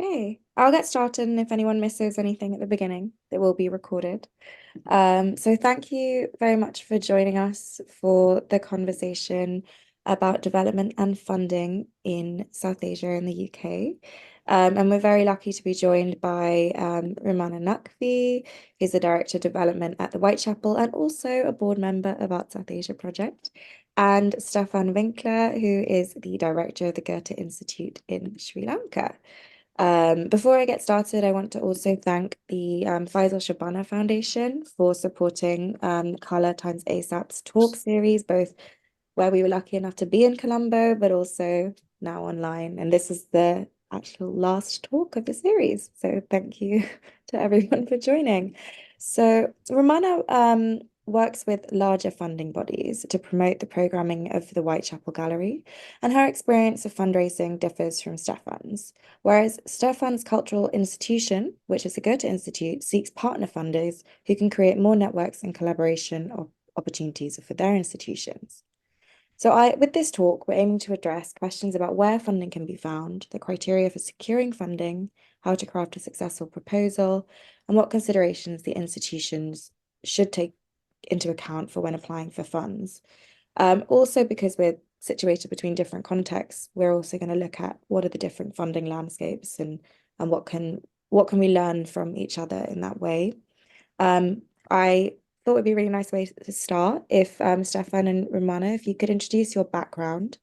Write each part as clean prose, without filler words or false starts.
Okay, I'll get started, and if anyone misses anything at the beginning, it will be recorded. So thank you very much for joining us for the conversation about development and funding in South Asia and the UK. And we're very lucky to be joined by Rummana Naqvi, who's the Director of Development at the Whitechapel and also a board member of Art South Asia Project, and Stefan Winkler, who is the Director of the Goethe-Institut in Sri Lanka. Before I get started, I want to also thank the Faisal Shabana Foundation for supporting KALA times ASAP's talk series, both where we were lucky enough to be in Colombo, but also now online. And this is the actual last talk of the series. So thank you to everyone for joining. So Romana works with larger funding bodies to promote the programming of the Whitechapel Gallery, and her experience of fundraising differs from Stefan's. Whereas Stefan's cultural institution, which is the Goethe-Institut, seeks partner funders who can create more networks and collaboration opportunities for their institutions. So with this talk, we're aiming to address questions about where funding can be found, the criteria for securing funding, how to craft a successful proposal, and what considerations the institutions should take into account for when applying for funds. Also, because we're situated between different contexts, we're also going to look at what are the different funding landscapes and what can we learn from each other in that way. I thought it would be a really nice way to start if Stefan and Rummana, if you could introduce your background,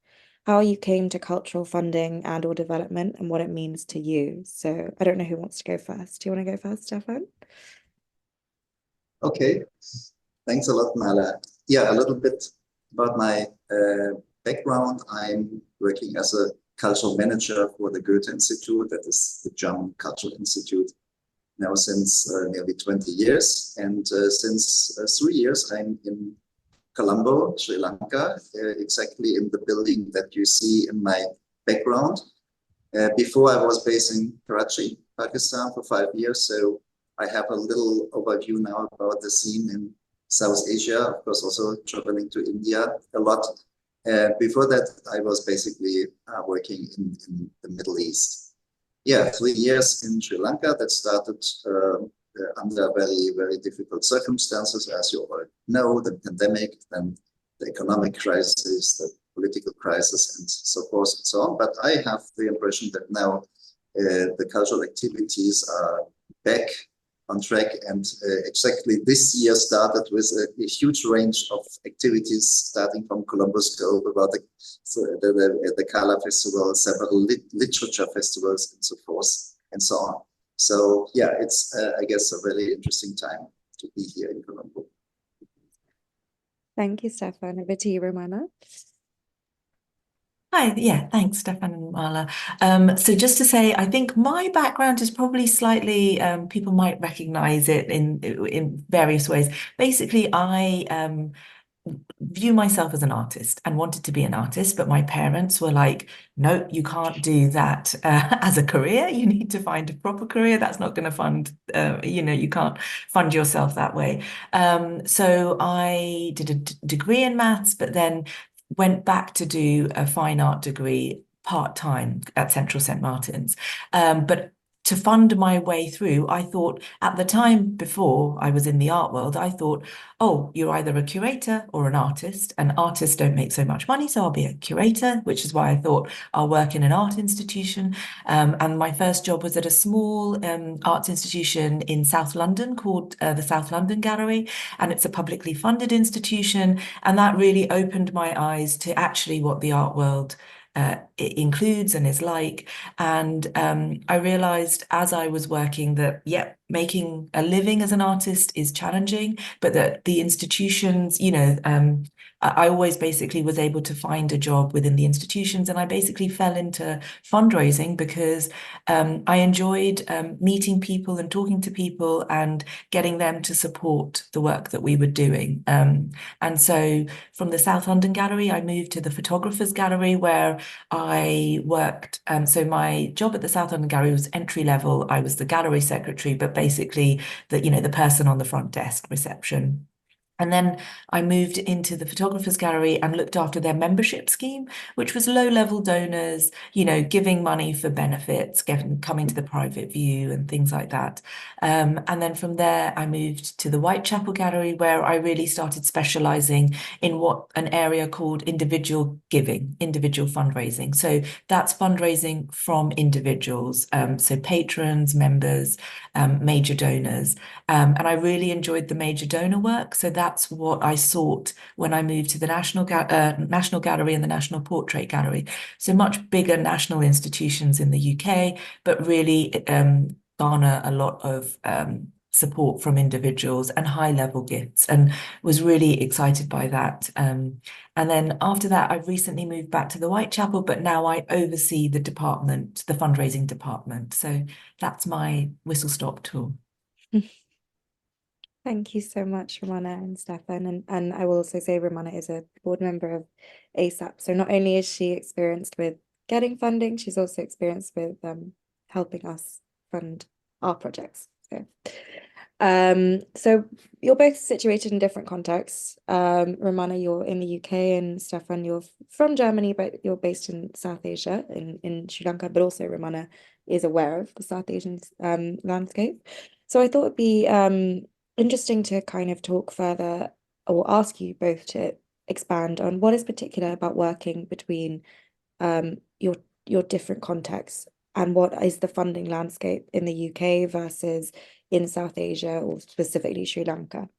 how you came to cultural funding and or development, and what it means to you. So I don't know who wants to go first. Do you want to go first, Stefan? Okay, thanks a lot, Mala. Yeah, a little bit about my background. I'm working as a cultural manager for the Goethe-Institut, that is the German Cultural Institute, now since nearly 20 years. And since 3 years, I'm in Colombo, Sri Lanka, exactly in the building that you see in my background. Before I was based in Karachi, Pakistan for 5 years. So I have a little overview now about the scene in South Asia, of course, also traveling to India a lot. Before that, I was basically working in the Middle East. Yeah, 3 years in Sri Lanka that started under very, very difficult circumstances, as you all know, the pandemic, then the economic crisis, the political crisis, and so forth and so on. But I have the impression that now the cultural activities are back on track, and exactly this year started with a huge range of activities, starting from Columbus Scope about the KALÀ Festival, several literature festivals, and so forth and so on. So yeah, it's I guess a really interesting time to be here in Colombo. Thank you, Stefan. Over to you, Rummana. Hi, yeah, thanks, Stefan and Mala. So just to say, I think my background is probably slightly, people might recognize it in various ways. Basically, I view myself as an artist and wanted to be an artist, but my parents were like, no, you can't do that as a career. You need to find a proper career. That's not going to fund, you can't fund yourself that way. So I did a degree in maths, but then went back to do a fine art degree part-time at Central St. Martin's. But to fund my way through, I thought at the time before I was in the art world, I thought, oh, you're either a curator or an artist, and artists don't make so much money, so I'll be a curator, which is why I thought I'll work in an art institution. And my first job was at a small arts institution in South London called the South London Gallery, and it's a publicly funded institution, and that really opened my eyes to actually what the art world it includes and is like. And I realized as I was working that, yeah, making a living as an artist is challenging, but that the institutions, I always basically was able to find a job within the institutions, and I basically fell into fundraising because I enjoyed meeting people and talking to people and getting them to support the work that we were doing. And so from the South London Gallery, I moved to the Photographers Gallery, where I worked. So my job at the South London Gallery was entry level. I was the gallery secretary, but basically the person on the front desk, reception. And then I moved into the Photographers Gallery and looked after their membership scheme, which was low-level donors, you know, giving money for benefits, coming to the private view and things like that. And then from there, I moved to the Whitechapel Gallery, where I really started specializing in what an area called individual giving, individual fundraising. So that's fundraising from individuals, so patrons, members, major donors. And I really enjoyed the major donor work. So that's what I sought when I moved to the National Gallery and the National Portrait Gallery. So much bigger national institutions in the UK, but really garner a lot of support from individuals and high-level gifts, and was really excited by that. And then after that, I've recently moved back to the Whitechapel, but now I oversee the department, the fundraising department. So that's my whistle-stop tour. Thank you so much, Rummana and Stefan. And I will also say Rummana is a board member of ASAP. So not only is she experienced with getting funding, she's also experienced with helping us fund our projects. So you're both situated in different contexts. Rummana, you're in the UK, and Stefan, you're from Germany, but you're based in South Asia, in Sri Lanka, but also Rummana is aware of the South Asian landscape. So I thought it'd be interesting to kind of talk further, or ask you both to expand on what is particular about working between your different contexts, and what is the funding landscape in the UK versus in South Asia, or specifically Sri Lanka.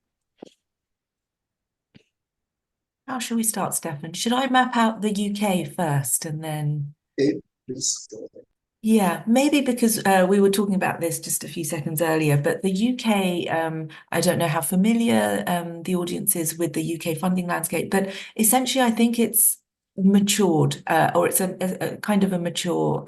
How shall we start, Stefan? Should I map out the UK first and then? Okay, please go ahead. Yeah, maybe because we were talking about this just a few seconds earlier, but the UK, I don't know how familiar the audience is with the UK funding landscape, but essentially I think it's matured, or it's a kind of a mature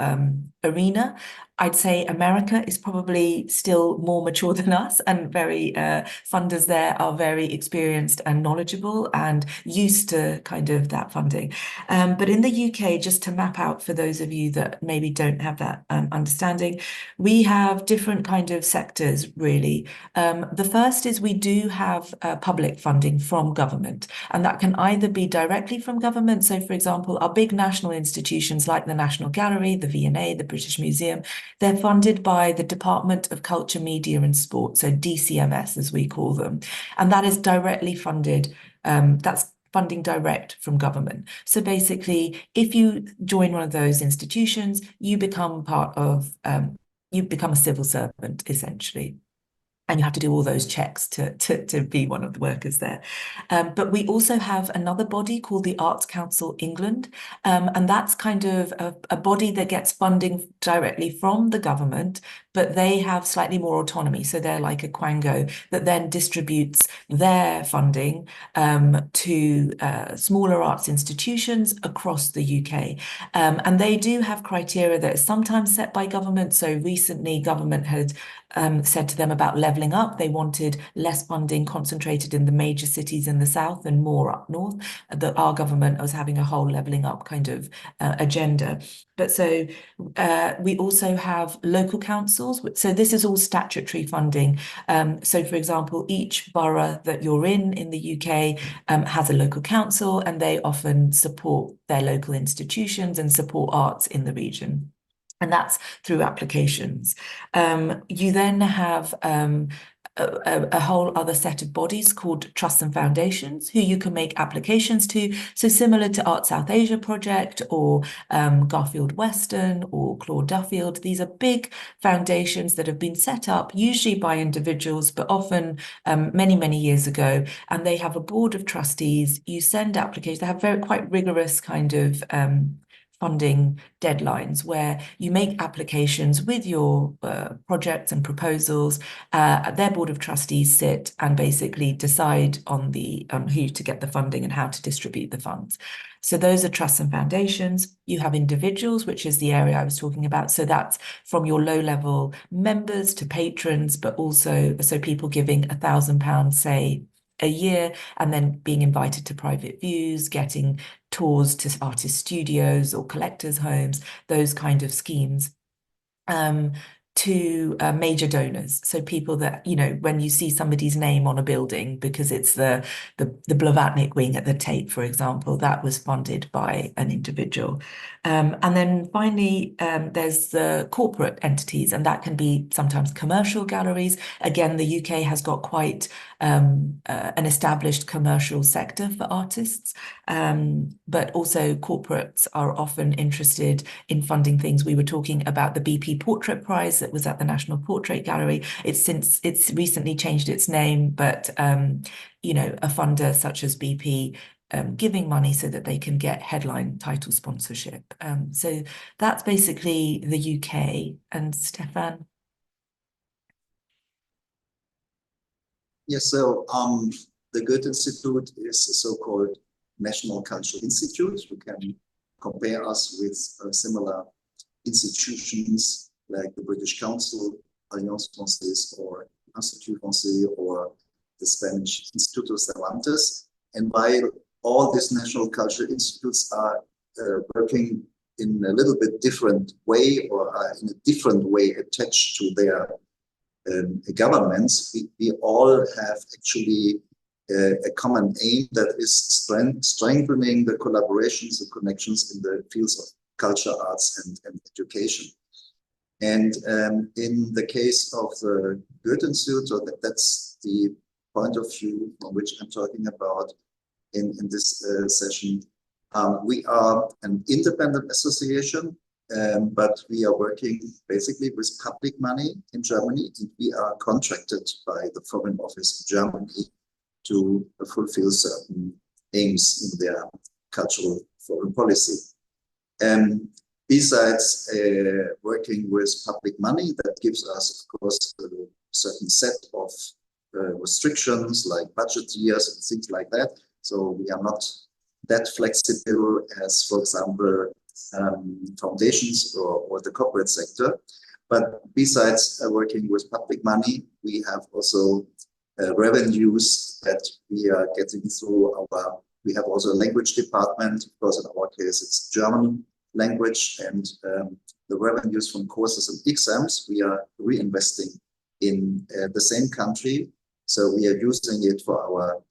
arena. I'd say America is probably still more mature than us, and very funders there are very experienced and knowledgeable and used to kind of that funding. But in the UK, just to map out for those of you that maybe don't have that understanding, we have different kind of sectors, really. The first is we do have public funding from government, and that can either be directly from government. So, for example, our big national institutions like the National Gallery, the V&A, the British Museum, they're funded by the Department of Culture, Media and Sport, so DCMS as we call them. And that is directly funded, that's funding direct from government. So basically, if you join one of those institutions, you become part of, you become a civil servant, essentially. And you have to do all those checks to be one of the workers there. But we also have another body called the Arts Council England, and that's kind of a body that gets funding directly from the government, but they have slightly more autonomy. So they're like a quango that then distributes their funding to smaller arts institutions across the UK. And they do have criteria that is sometimes set by government. So recently government had said to them about levelling up. They wanted less funding concentrated in the major cities in the south and more up north. That our government was having a whole levelling up kind of agenda. But so we also have local councils. So this is all statutory funding. So for example, each borough that you're in the UK has a local council, and they often support their local institutions and support arts in the region. And that's through applications. You then have a whole other set of bodies called trusts and foundations who you can make applications to. So similar to Art South Asia Project or Garfield Weston or Claude Duffield, these are big foundations that have been set up usually by individuals, but often many, many years ago. And they have a board of trustees. You send applications. They have quite rigorous kind of funding deadlines where you make applications with your projects and proposals. Their board of trustees sit and basically decide on who to get the funding and how to distribute the funds. So those are trusts and foundations. You have individuals, which is the area I was talking about. So that's from your low-level members to patrons, but also so people giving £1,000, say, a year, and then being invited to private views, getting tours to artist studios or collectors' homes, those kind of schemes. to major donors. So people that, you know, when you see somebody's name on a building because it's the Blavatnik wing at the Tate, for example, that was funded by an individual. And then finally, there's the corporate entities, and that can be sometimes commercial galleries. Again, the UK has got quite an established commercial sector for artists, but also corporates are often interested in funding things. We were talking about the BP Portrait Prize that was at the National Portrait Gallery. It's recently changed its name, but you know, a funder such as BP giving money so that they can get headline title sponsorship. So that's basically the UK. And Stefan? Yes, so the Goethe-Institut is a so-called National Cultural Institute. You can compare us with similar institutions like the British Council, Alliance Française, or Institut Français, or the Spanish Instituto Cervantes. And while all these national cultural institutes are working in a little bit different way, or are in a different way attached to their governments, we all have actually a common aim, that is strengthening the collaborations and connections in the fields of culture, arts, and education. And in the case of the Goethe-Institut, so that's the point of view from which I'm talking about in this session. We are an independent association, but we are working basically with public money in Germany, and we are contracted by the Foreign Office in Germany to fulfill certain aims in their cultural foreign policy. Besides working with public money, that gives us, of course, a certain set of restrictions like budget years and things like that. So we are not that flexible as, for example, foundations or the corporate sector. But besides working with public money, we have also revenues that we are getting through our, we have also a language department, because in our case it's German language, and the revenues from courses and exams we are reinvesting in the same country. So we are using it for our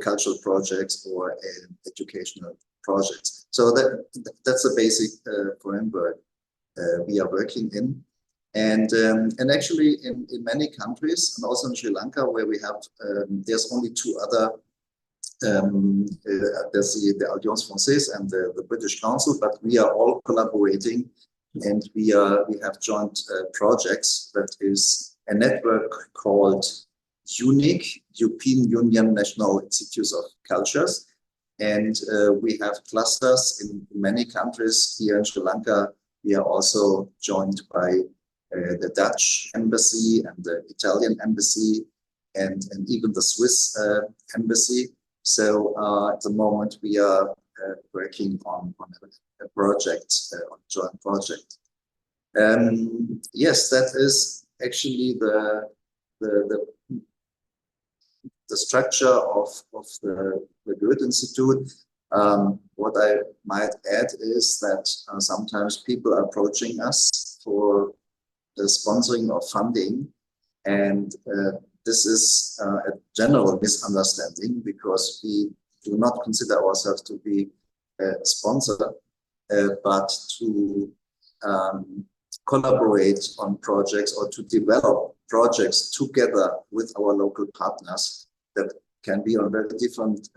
cultural projects or educational projects. So that's a basic framework we are working in. And actually in many countries, and also in Sri Lanka, where we have, there's only two other, there's the Alliance Française and the British Council, but we are all collaborating, and we have joint projects. That is a network called UNIC, European Union National Institutes of Cultures. And we have clusters in many countries. Here in Sri Lanka, we are also joined by the Dutch embassy and the Italian embassy, and even the Swiss embassy. So at the moment we are working on a project, on a joint project. Yes, that is actually the structure of the Goethe-Institut. What I might add is that sometimes people are approaching us for the sponsoring or funding, and this is a general misunderstanding, because we do not consider ourselves to be a sponsor, but to collaborate on projects or to develop projects together with our local partners that can be on very different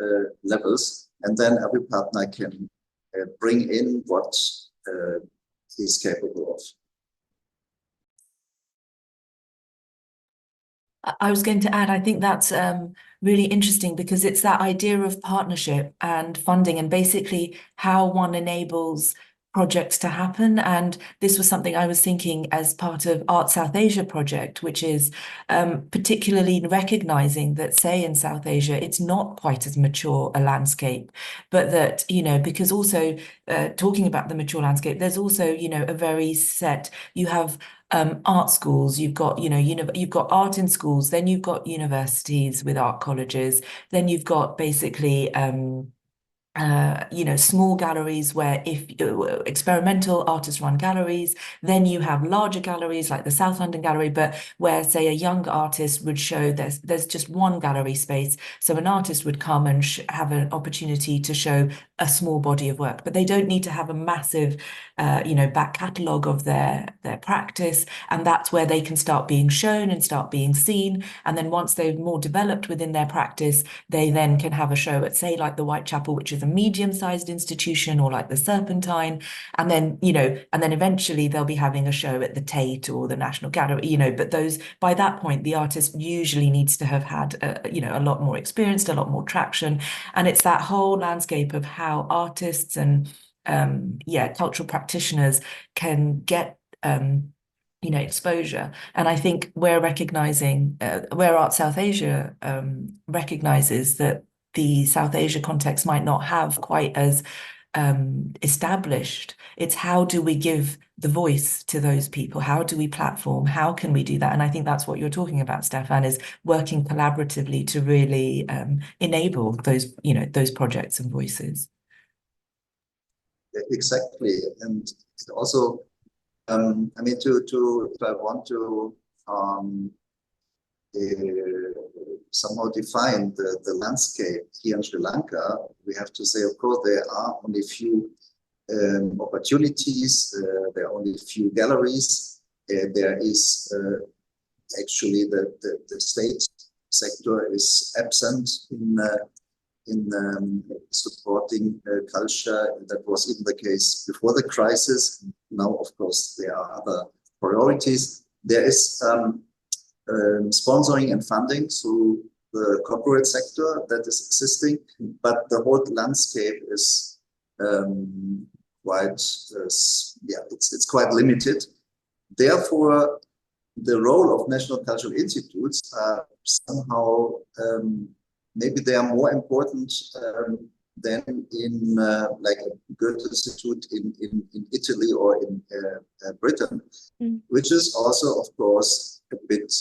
levels, and then every partner can bring in what he's capable of. I was going to add, I think that's really interesting, because it's that idea of partnership and funding, and basically how one enables projects to happen. And this was something I was thinking as part of Art South Asia project, which is particularly recognizing that, say, in South Asia, it's not quite as mature a landscape, but that, you know, because also talking about the mature landscape, there's also, you know, a very set, you have art schools, you've got, you know, you've got art in schools, then you've got universities with art colleges, then you've got basically small galleries where if experimental artist-run galleries, then you have larger galleries like the South London Gallery, but where, say, a young artist would show there's just one gallery space. So an artist would come and have an opportunity to show a small body of work, but they don't need to have a massive, back catalogue of their practice. And that's where they can start being shown and start being seen. And then once they've more developed within their practice, they then can have a show at, say, like the Whitechapel, which is a medium-sized institution, or like the Serpentine, and then eventually they'll be having a show at the Tate or the National Gallery, but those, by that point, the artist usually needs to have had a lot more experience, a lot more traction. And it's that whole landscape of how artists and cultural practitioners can get exposure. And I think we're recognizing where Art South Asia recognizes that the South Asia context might not have quite as established. It's how do we give the voice to those people? How do we platform? How can we do that? And I think that's what you're talking about, Stefan, is working collaboratively to really enable those projects and voices. Exactly. And it also, if I want to somehow define the landscape here in Sri Lanka, we have to say, of course, there are only few opportunities, there are only few galleries. There is actually the state sector is absent in supporting culture. That was even the case before the crisis. Now, of course, there are other priorities. There is sponsoring and funding through the corporate sector that is existing, but the whole landscape is it's quite limited. Therefore, the role of national cultural institutes are somehow maybe they are more important than in like a Goethe-Institut in Italy or in Britain, which is also, of course, a bit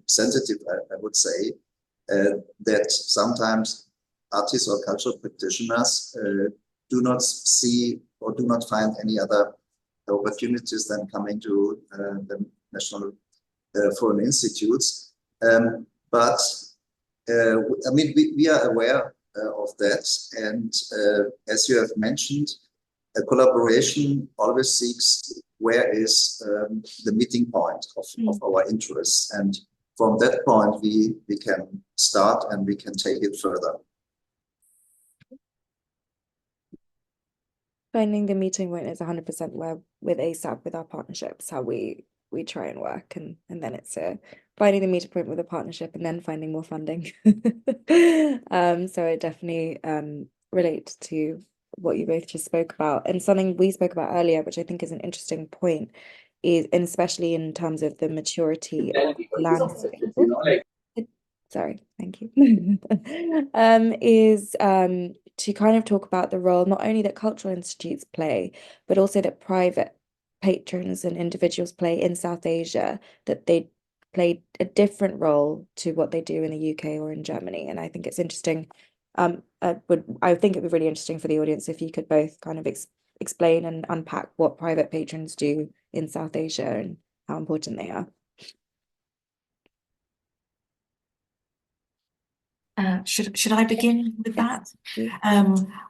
sensitive, I would say, that sometimes artists or cultural practitioners do not see or do not find any other opportunities than coming to the national foreign institutes. But we are aware of that, and as you have mentioned, a collaboration always seeks where is the meeting point of our interests, and from that point we can start and we can take it further. Finding the meeting point is 100% where with ASAP, with our partnerships, how we try and work, and then it's finding the meeting point with a partnership and then finding more funding. So I definitely relate to what you both just spoke about, and something we spoke about earlier, which I think is an interesting point, is, and especially in terms of the maturity of landscape. Sorry, thank you. Is to kind of talk about the role not only that cultural institutes play, but also that private patrons and individuals play in South Asia, that they play a different role to what they do in the UK or in Germany. And I think it's interesting. I think it'd be really interesting for the audience if you could both kind of explain and unpack what private patrons do in South Asia and how important they are. Should I begin with that?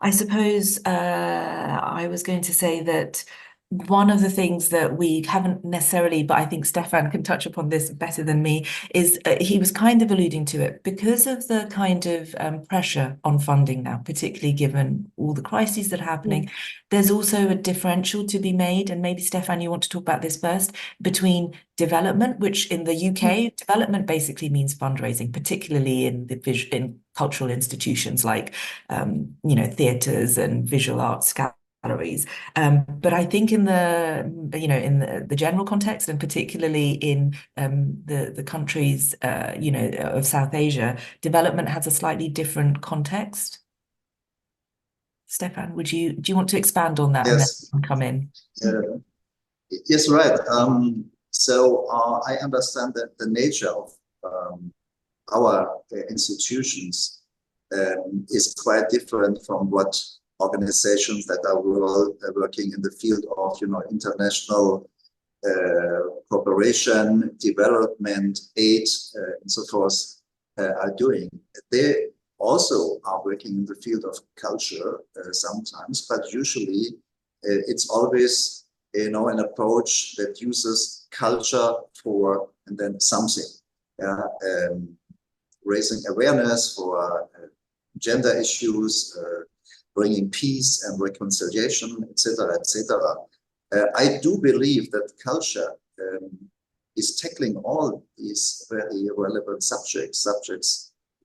I suppose I was going to say that one of the things that we haven't necessarily, but I think Stefan can touch upon this better than me, is he was kind of alluding to it because of the kind of pressure on funding now, particularly given all the crises that are happening. There's also a differential to be made, and maybe Stefan, you want to talk about this first, between development, which in the UK, development basically means fundraising, particularly in in cultural institutions like theatres and visual arts galleries. But I think in the general context, and particularly in the countries of South Asia, development has a slightly different context. Stefan, do you want to expand on that? Yes. And then come in? Yes, right. So I understand that the nature of our institutions is quite different from what organizations that are working in the field of, international cooperation, development, aid, and so forth are doing. They also are working in the field of culture sometimes, but usually it's always, an approach that uses culture for and then something, raising awareness for gender issues, bringing peace and reconciliation, etc., etc. I do believe that culture is tackling all these very relevant subjects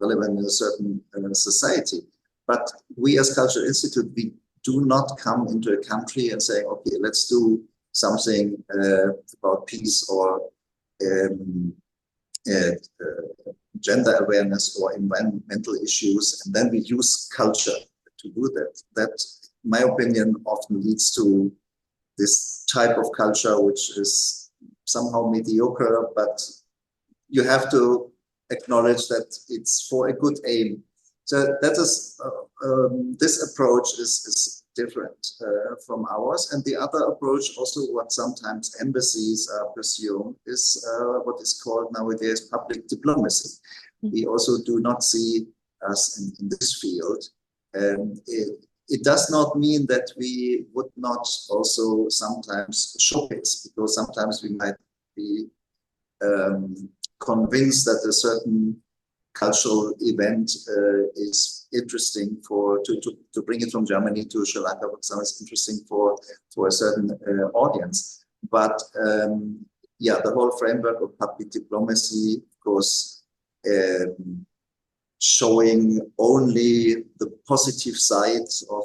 relevant in a certain society. But we as Cultural Institute, we do not come into a country and say, okay, let's do something about peace or gender awareness or environmental issues, and then we use culture to do that. That, in my opinion, often leads to this type of culture which is somehow mediocre, but you have to acknowledge that it's for a good aim. So that is this approach is different from ours. And the other approach, also what sometimes embassies are pursuing, is what is called nowadays public diplomacy. We also do not see us in this field. It does not mean that we would not also sometimes showcase, because sometimes we might be convinced that a certain cultural event is interesting to bring it from Germany to Sri Lanka, for example, is interesting for a certain audience. But yeah, the whole framework of public diplomacy goes showing only the positive sides of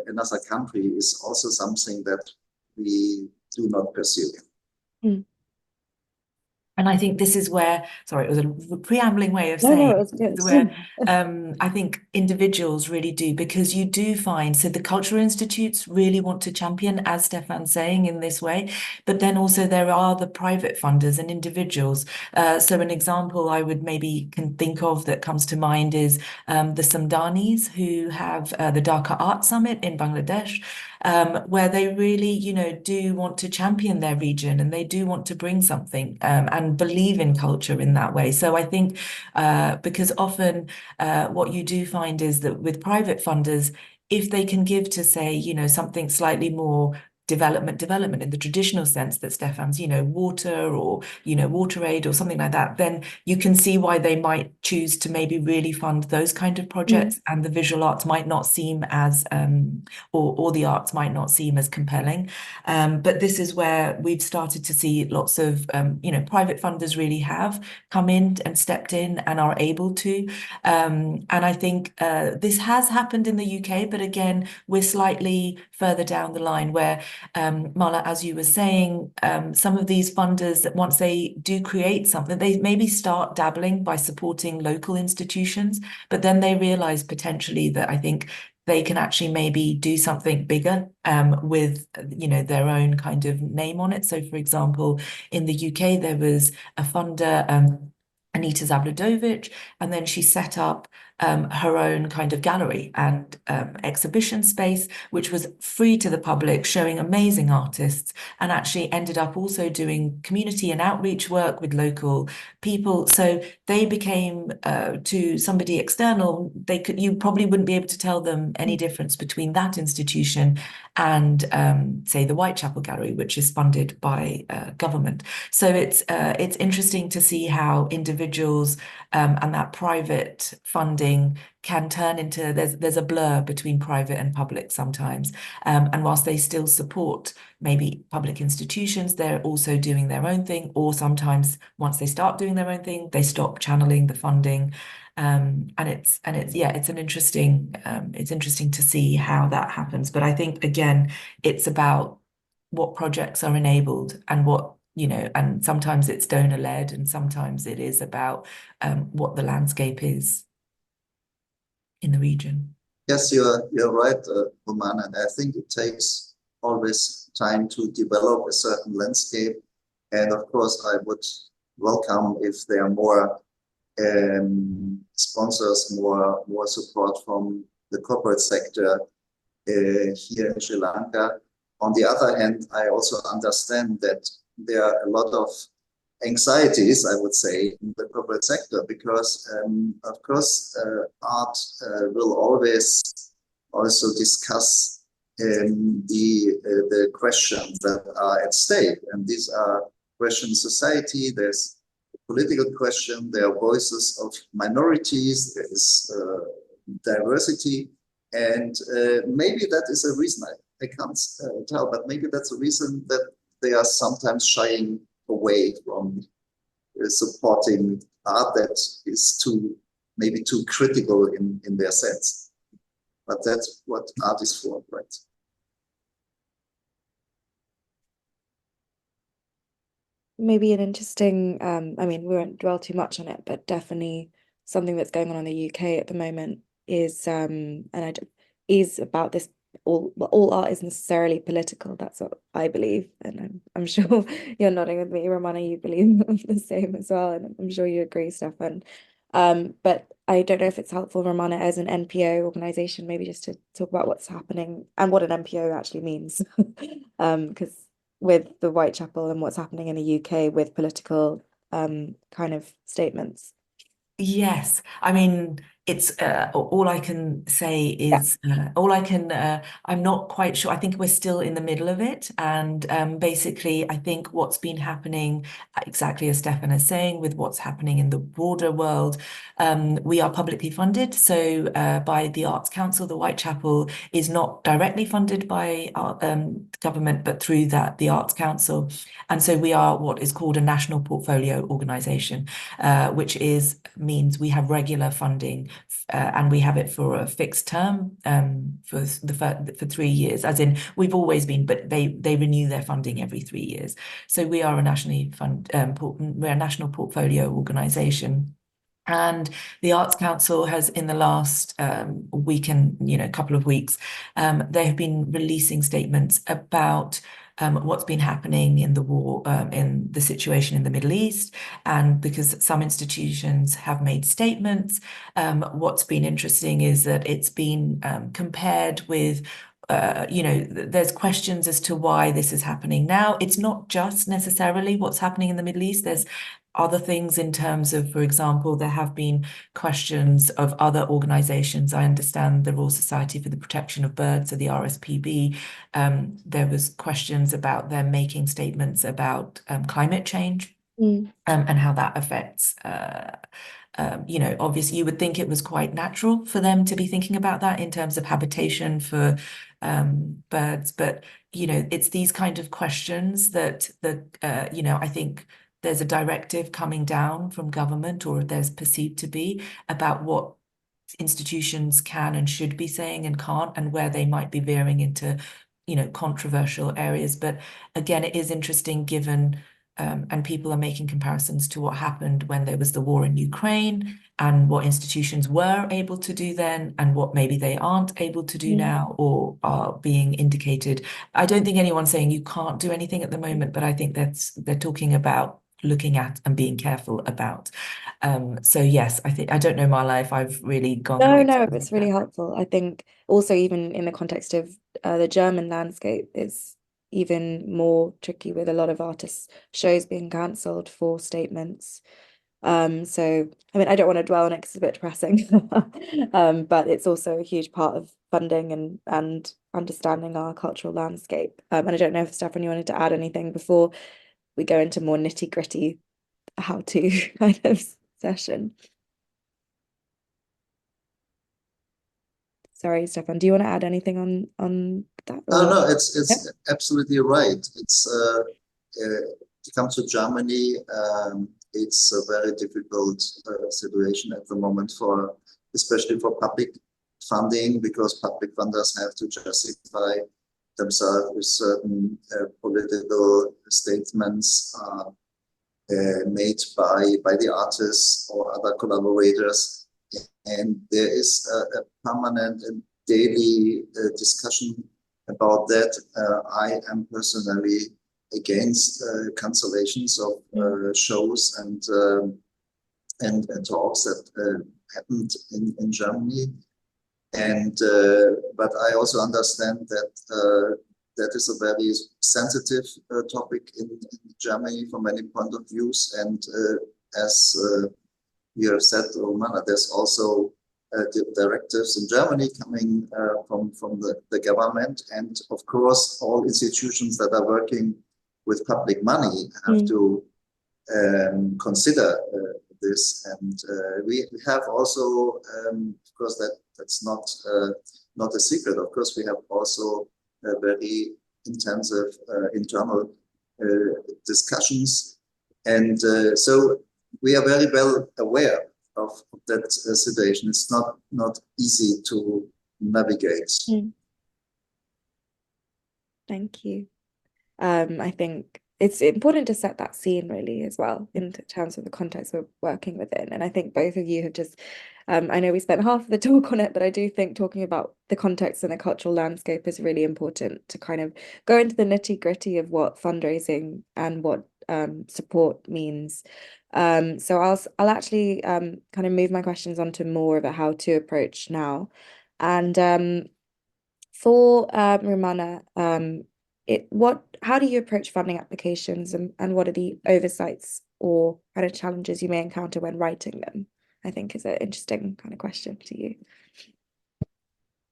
another country is also something that we do not pursue. Mm. And I think this is where, sorry, it was a preambling way of No, saying, it was good. where I think individuals really do, because you do find, so the cultural institutes really want to champion, as Stefan's saying, in this way, but then also there are the private funders and individuals. So an example I would maybe can think of that comes to mind is the Samdanis, who have the Dhaka Art Summit in Bangladesh, where they really, do want to champion their region, and they do want to bring something and believe in culture in that way. So I think because often what you do find is that with private funders, if they can give to, say, something slightly more development in the traditional sense that Stefan's, water or, water aid or something like that, then you can see why they might choose to maybe really fund those kind of projects, and the visual arts might not seem as, or the arts might not seem as compelling. But this is where we've started to see lots of, private funders really have come in and stepped in and are able to. And I think this has happened in the UK, but again, we're slightly further down the line where Mala, as you were saying, some of these funders, that once they do create something, they maybe start dabbling by supporting local institutions, but then they realize potentially that I think they can actually maybe do something bigger with, their own kind of name on it. So, for example, in the UK, there was a funder, Anita Zabludovic, and then she set up her own kind of gallery and exhibition space, which was free to the public, showing amazing artists, and actually ended up also doing community and outreach work with local people. So they became, to somebody external, you probably wouldn't be able to tell them any difference between that institution and say the Whitechapel Gallery, which is funded by government. So it's interesting to see how individuals and that private funding can turn into, there's a blur between private and public sometimes. And whilst they still support maybe public institutions, they're also doing their own thing, or sometimes once they start doing their own thing, they stop channeling the funding. And it's interesting to see how that happens. But I think, again, it's about what projects are enabled and what, and sometimes it's donor-led, and sometimes it is about what the landscape is in the region. Yes, you're right, Rummana, and I think it takes always time to develop a certain landscape. And of course, I would welcome if there are more sponsors more support from the corporate sector here in Sri Lanka. On the other hand, I also understand that there are a lot of anxieties, I would say, in the corporate sector, because of course art will always also discuss the questions that are at stake, and these are questions of society. There's a political question, there are voices of minorities, there is diversity, and maybe that is a reason, I can't tell, but maybe that's a reason that they are sometimes shying away from supporting art that is maybe too critical in their sense. But that's what art is for, right? Maybe an interesting, I mean, we won't dwell too much on it, but definitely something that's going on in the UK at the moment is, is about this. All art isn't necessarily political. That's what I believe, and I'm sure you're nodding with me, Rummana. You believe the same as well, and I'm sure you agree, Stefan. But I don't know if it's helpful, Rummana, as an NPO organization, maybe just to talk about what's happening and what an NPO actually means, because with the Whitechapel and what's happening in the UK with political kind of statements. Yes, I mean, it's all I can say is I'm not quite sure. I think we're still in the middle of it. And basically, I think what's been happening, exactly as Stefan is saying, with what's happening in the broader world, we are publicly funded. So by the Arts Council, the Whitechapel is not directly funded by our government, but through the Arts Council. And so we are what is called a national portfolio organisation, which means we have regular funding, and we have it for a fixed term for 3 years. As in, we've always been, but they renew their funding every 3 years. So we are a national portfolio organisation. And the Arts Council has, in the last week and couple of weeks, they have been releasing statements about what's been happening in the war, in the situation in the Middle East, and because some institutions have made statements, what's been interesting is that it's been compared with there's questions as to why this is happening now. It's not just necessarily what's happening in the Middle East. There's other things in terms of, for example, there have been questions of other organizations. I understand the Royal Society for the Protection of Birds, so the RSPB. There was questions about them making statements about climate change and how that affects obviously you would think it was quite natural for them to be thinking about that in terms of habitation for birds, but it's these kind of questions that I think there's a directive coming down from government, or there's perceived to be, about what institutions can and should be saying and can't, and where they might be veering into controversial areas. But again, it is interesting given and people are making comparisons to what happened when there was the war in Ukraine, and what institutions were able to do then, and what maybe they aren't able to do now, or are being indicated. I don't think anyone's saying you can't do anything at the moment, but I think they're talking about looking at and being careful about. So yes, I don't know, Mala, if I've really gone. No, it's really helpful. I think also even in the context of the German landscape is even more tricky, with a lot of artists' shows being cancelled for statements. So I mean, I don't want to dwell on it because it's a bit depressing, but it's also a huge part of funding and understanding our cultural landscape. And I don't know if, Stefan, you wanted to add anything before we go into more nitty-gritty how-to kind of session. Sorry, Stefan, do you want to add anything on that? No, it's absolutely right. It's to come to Germany, it's a very difficult situation at the moment, especially for public funding, because public funders have to justify themselves with certain political statements made by the artists or other collaborators. And there is a permanent and daily discussion about that. I am personally against cancellations of shows and and talks that happened in Germany. And but I also understand that that is a very sensitive topic in Germany from many point of views. And as you have said, Rummana, there's also directives in Germany coming from the government. And of course, all institutions that are working with public money have to consider this. And we have also, of course, that's not a secret. Of course, we have also very intensive internal discussions. And so we are very well aware of that situation. It's not easy to navigate. Thank you. I think it's important to set that scene really as well in terms of the context we're working within. And I think both of you have just, I know we spent half of the talk on it, but I do think talking about the context and the cultural landscape is really important to kind of go into the nitty-gritty of what fundraising and what support means. So I'll actually kind of move my questions onto more of a how to approach now. And for Rummana, how do you approach funding applications, and what are the oversights or kind of challenges you may encounter when writing them? I think is an interesting kind of question to you.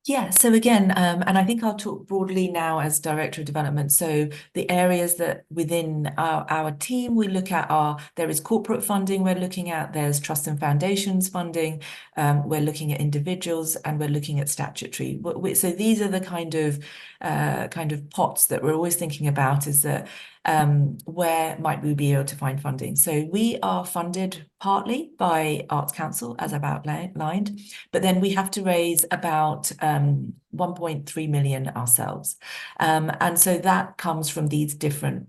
Yeah, so again, and I think I'll talk broadly now as Director of Development. So the areas that within our team we look at are, there is corporate funding we're looking at, there's trust and foundations funding, we're looking at individuals, and we're looking at statutory. So these are the kind of pots that we're always thinking about, is that where might we be able to find funding? So we are funded partly by Arts Council, as I've outlined, but then we have to raise about 1.3 million ourselves. And so that comes from these different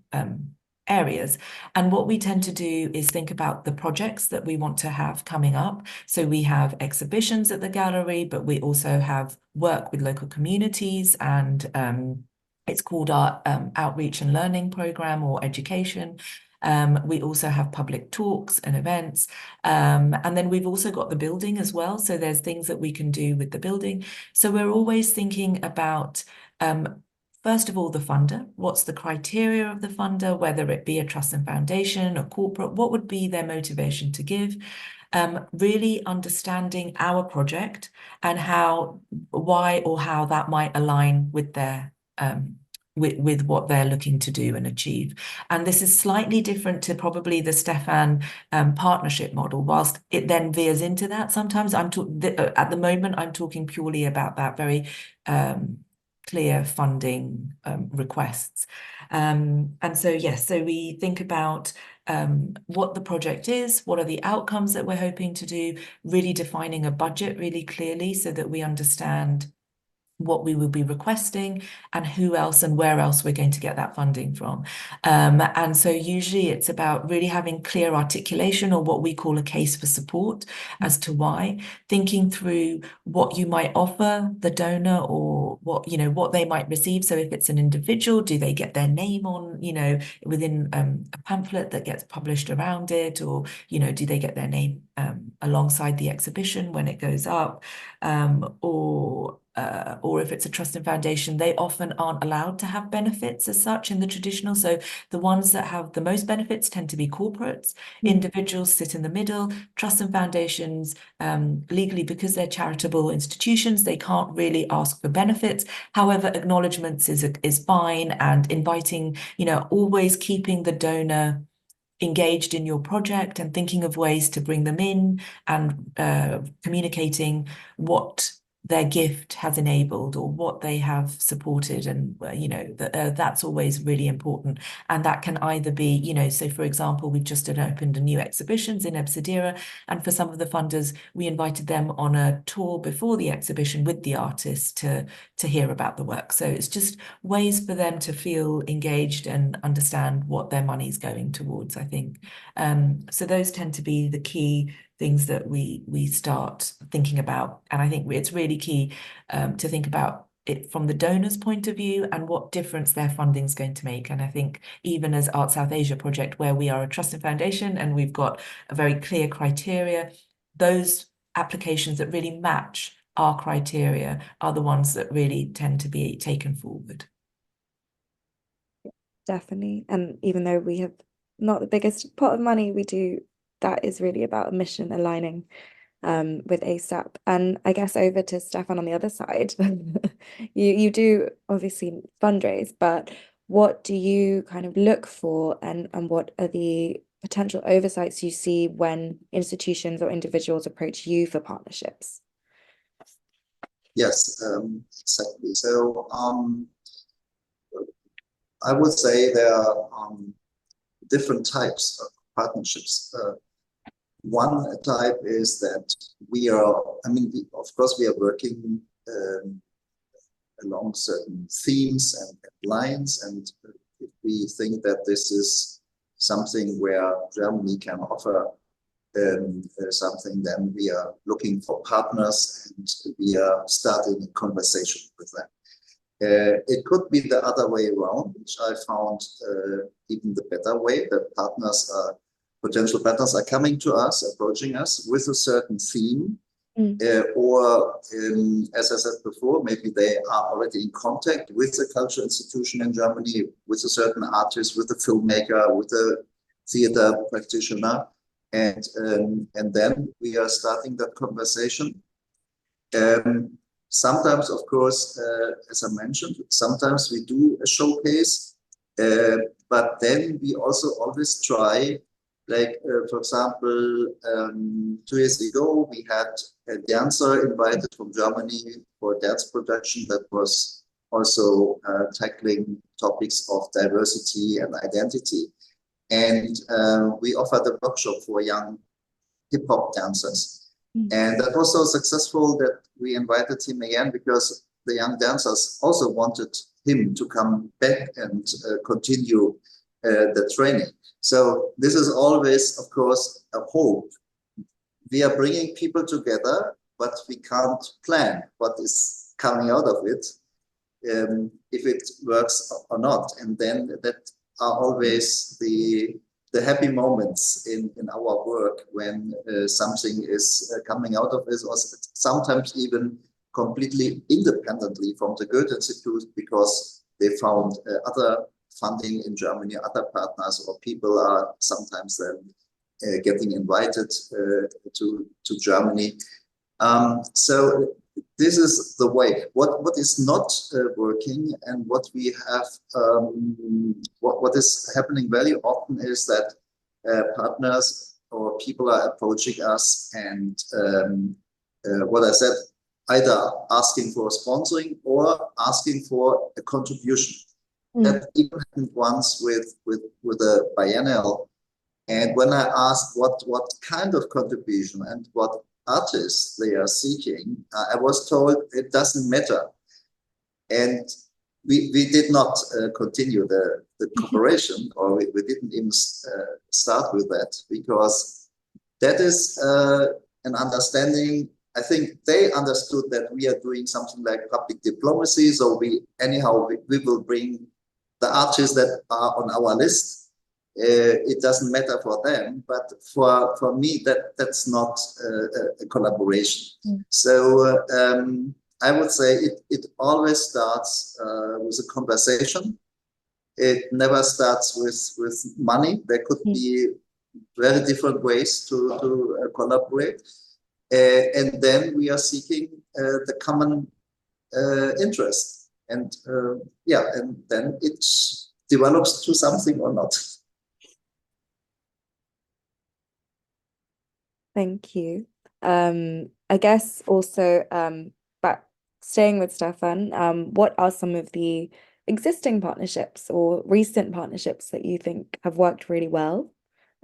areas. And what we tend to do is think about the projects that we want to have coming up. So we have exhibitions at the gallery, but we also have work with local communities, and it's called our outreach and learning program, or education. We also have public talks and events. And then we've also got the building as well. So there's things that we can do with the building. So we're always thinking about, first of all, the funder. What's the criteria of the funder, whether it be a trust and foundation or corporate? What would be their motivation to give? Really understanding our project and why or how that might align with their with what they're looking to do and achieve. And this is slightly different to probably the Stefan partnership model, whilst it then veers into that. Sometimes at the moment, I'm talking purely about that very clear funding requests. And so, yes, so we think about what the project is, what are the outcomes that we're hoping to do, really defining a budget really clearly so that we understand what we will be requesting and who else and where else we're going to get that funding from. And so usually it's about really having clear articulation, or what we call a case for support, as to why, thinking through what you might offer the donor, or what they might receive. So if it's an individual, do they get their name on, within a pamphlet that gets published around it, or, do they get their name alongside the exhibition when it goes up, or if it's a trust and foundation, they often aren't allowed to have benefits as such in the traditional. So the ones that have the most benefits tend to be corporates. Individuals sit in the middle. Trusts and foundations, legally, because they're charitable institutions, they can't really ask for benefits. However, acknowledgements is fine, and inviting, always keeping the donor engaged in your project and thinking of ways to bring them in, and communicating what their gift has enabled or what they have supported. And, that's always really important. And that can either be, so for example, we've just opened a new exhibitions in Ebsadira, and for some of the funders, we invited them on a tour before the exhibition with the artists to hear about the work. So it's just ways for them to feel engaged and understand what their money's going towards, I think. So those tend to be the key things that we start thinking about. And I think it's really key to think about it from the donor's point of view and what difference their funding is going to make. And I think even as Art South Asia project, where we are a trust and foundation and we've got a very clear criteria, those applications that really match our criteria are the ones that really tend to be taken forward. Definitely. And even though we have not the biggest pot of money, that is really about a mission aligning with ASAP. And I guess over to Stefan on the other side. You do obviously fundraise, but what do you kind of look for, and what are the potential oversights you see when institutions or individuals approach you for partnerships? Yes, exactly. So I would say there are different types of partnerships. One type is that of course, we are working along certain themes and lines, and if we think that this is something where Germany can offer something, then we are looking for partners and we are starting a conversation with them. It could be the other way around, which I found even the better way, that potential partners are coming to us, approaching us with a certain theme, or as I said before, maybe they are already in contact with a cultural institution in Germany, with a certain artist, with a filmmaker, with a theater practitioner, and then we are starting that conversation. Sometimes, of course, as I mentioned, sometimes we do a showcase, but then we also always try, like, for example, 2 years ago, we had a dancer invited from Germany for a dance production that was also tackling topics of diversity and identity. And we offered a workshop for young hip-hop dancers. And that was so successful that we invited him again, because the young dancers also wanted him to come back and continue the training. So this is always, of course, a hope. We are bringing people together, but we can't plan what is coming out of it, if it works or not. And then that are always the happy moments in our work, when something is coming out of this, or sometimes even completely independently from the Goethe-Institut, because they found other funding in Germany, other partners, or people are sometimes then getting invited to Germany. So this is the way. What is not working, and what we have, what is happening very often is that partners or people are approaching us, and what I said, either asking for sponsoring or asking for a contribution. That even happened once with a biennial, and when I asked what kind of contribution and what artists they are seeking, I was told it doesn't matter, and we did not continue the cooperation, or we didn't even start with that, because that is an understanding. I think they understood that we are doing something like public diplomacy, so we will bring the artists that are on our list. It doesn't matter for them, but for me, that's not a collaboration. So I would say it always starts with a conversation. It never starts with money. There could be very different ways to collaborate, and then we are seeking the common interest, and and then it develops to something or not. Thank you. I guess also, but staying with Stefan, what are some of the existing partnerships or recent partnerships that you think have worked really well?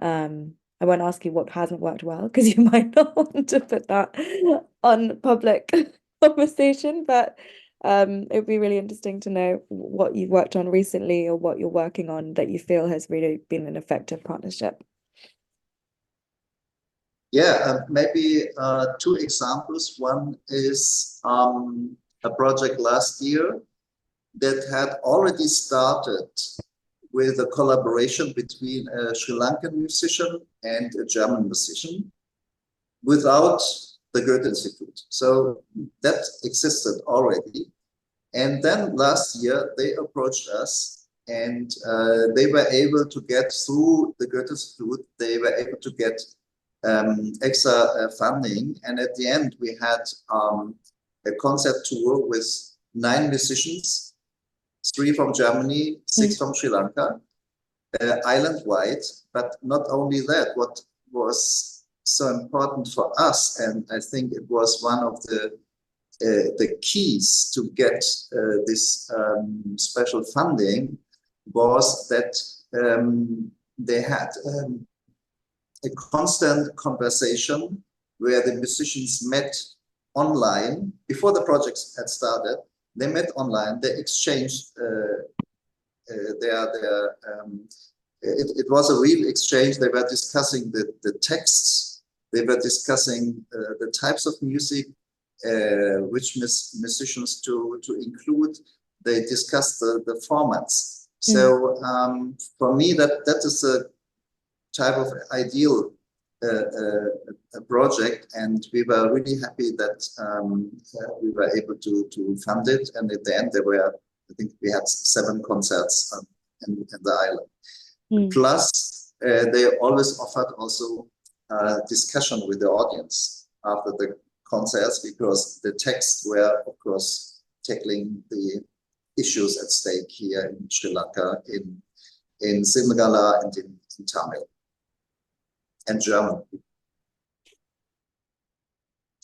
I won't ask you what hasn't worked well, because you might not want to put that on public conversation, but it would be really interesting to know what you've worked on recently, or what you're working on that you feel has really been an effective partnership. Yeah, maybe 2 examples. One is a project last year that had already started with a collaboration between a Sri Lankan musician and a German musician without the Goethe-Institut. So that existed already. And then last year they approached us, and they were able to get through the Goethe-Institut, they were able to get extra funding. And at the end, we had a concert tour with 9 musicians, 3 from Germany, 6 from Sri Lanka, island-wide. But not only that, what was so important for us, and I think it was one of the keys to get this special funding, was that they had a constant conversation where the musicians met online before the projects had started. They met online, they exchanged it was a real exchange. They were discussing the texts, they were discussing the types of music, which musicians to include. They discussed the formats. So for me, that is a type of ideal project, and we were really happy that we were able to fund it. And at the end, there were, I think we had 7 concerts in the island. Plus, they always offered also discussion with the audience after the concerts, because the texts were, of course, tackling the issues at stake here in Sri Lanka, in Sinhala and in Tamil and German.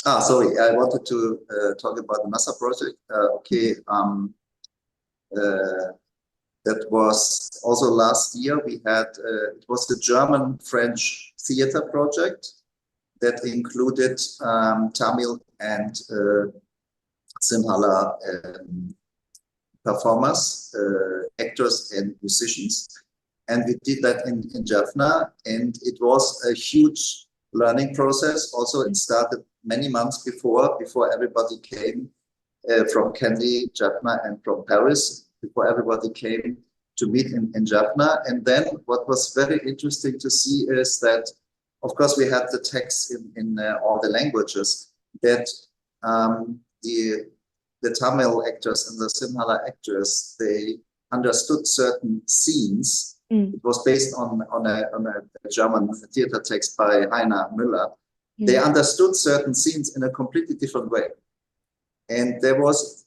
Sorry, I wanted to talk about the NASA project. That was also last year. We had, it was the German-French theater project that included Tamil and Sinhala performers, actors and musicians. And we did that in Jaffna, and it was a huge learning process. Also, it started many months before everybody came from Kandy, Jaffna, and from Paris, before everybody came to meet in Jaffna. And then what was very interesting to see is that, of course, we had the text in all the languages, that the Tamil actors and the Sinhala actors, they understood certain scenes. It was based on a German theater text by Heiner Müller. They understood certain scenes in a completely different way. And there was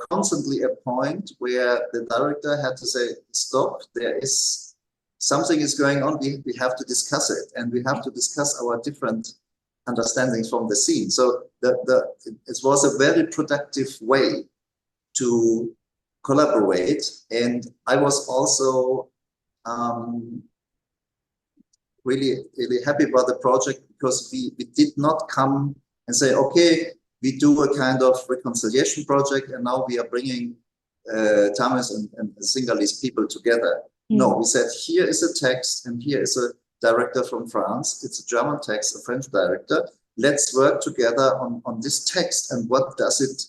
constantly a point where the director had to say, stop, there is something is going on, we have to discuss it, and we have to discuss our different understandings from the scene. So it was a very productive way to collaborate. And I was also really happy about the project, because we did not come and say, okay, we do a kind of reconciliation project and now we are bringing Tamils and Sinhalese people together. No, we said, here is a text and here is a director from France. It's a German text, a French director. Let's work together on this text, and what does it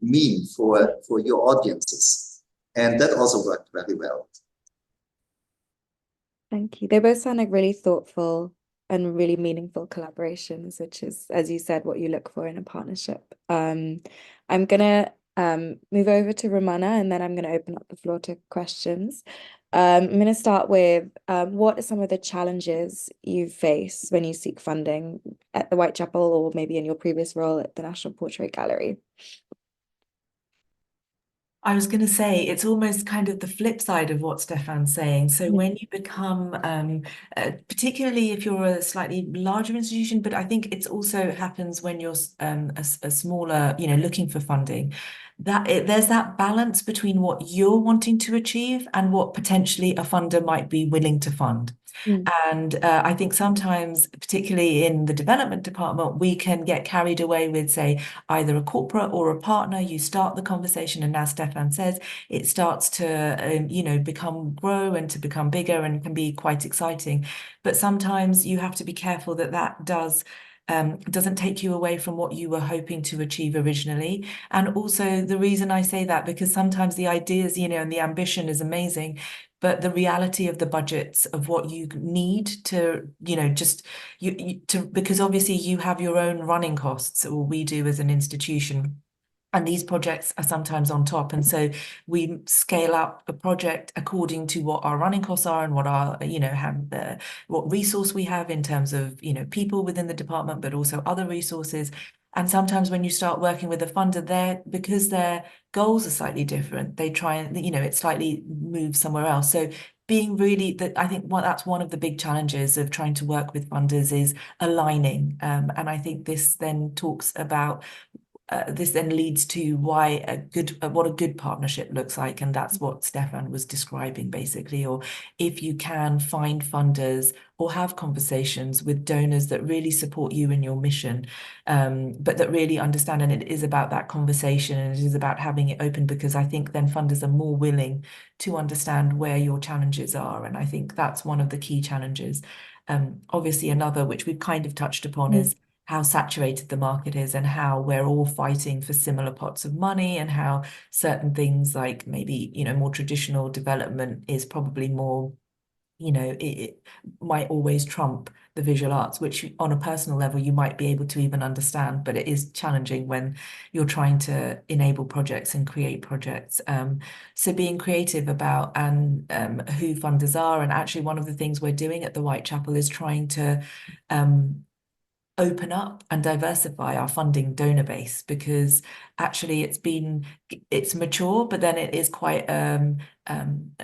mean for your audiences? And that also worked very well. Thank you. They both sound like really thoughtful and really meaningful collaborations, which is, as you said, what you look for in a partnership. I'm gonna move over to Rummana, and then I'm gonna open up the floor to questions. I'm gonna start with what are some of the challenges you face when you seek funding at the Whitechapel, or maybe in your previous role at the National Portrait Gallery? I was going to say, it's almost kind of the flip side of what Stefan's saying. So when you become, particularly if you're a slightly larger institution, but I think it also happens when you're a smaller, looking for funding, there's that balance between what you're wanting to achieve and what potentially a funder might be willing to fund. And I think sometimes, particularly in the development department, we can get carried away with, say, either a corporate or a partner. You start the conversation, and as Stefan says, it starts to, grow and to become bigger, and can be quite exciting. But sometimes you have to be careful that does doesn't take you away from what you were hoping to achieve originally. And also the reason I say that, because sometimes the ideas, you know, and the ambition is amazing, but the reality of the budgets of what you need to, you know, just because obviously you have your own running costs, or we do as an institution. And these projects are sometimes on top. And so we scale up a project according to what our running costs are and what our, you know, what resource we have in terms of, you know, people within the department, but also other resources. And sometimes when you start working with a funder, because their goals are slightly different, they try and, you know, it slightly moves somewhere else. So being really that, I think that's one of the big challenges of trying to work with funders is aligning. And I think this then talks about this then leads to why what a good partnership looks like, and that's what Stefan was describing basically. Or if you can find funders or have conversations with donors that really support you in your mission, but that really understand, and it is about that conversation, and it is about having it open, because I think then funders are more willing to understand where your challenges are, and I think that's one of the key challenges. Obviously, another which we've kind of touched upon is how saturated the market is, and how we're all fighting for similar pots of money, and how certain things like maybe, you know, more traditional development is probably more, you know, it might always trump the visual arts, which on a personal level you might be able to even understand, but it is challenging when you're trying to enable projects and create projects. So being creative about who funders are, and actually one of the things we're doing at the Whitechapel is trying to open up and diversify our funding donor base, because actually it's mature, but then it is quite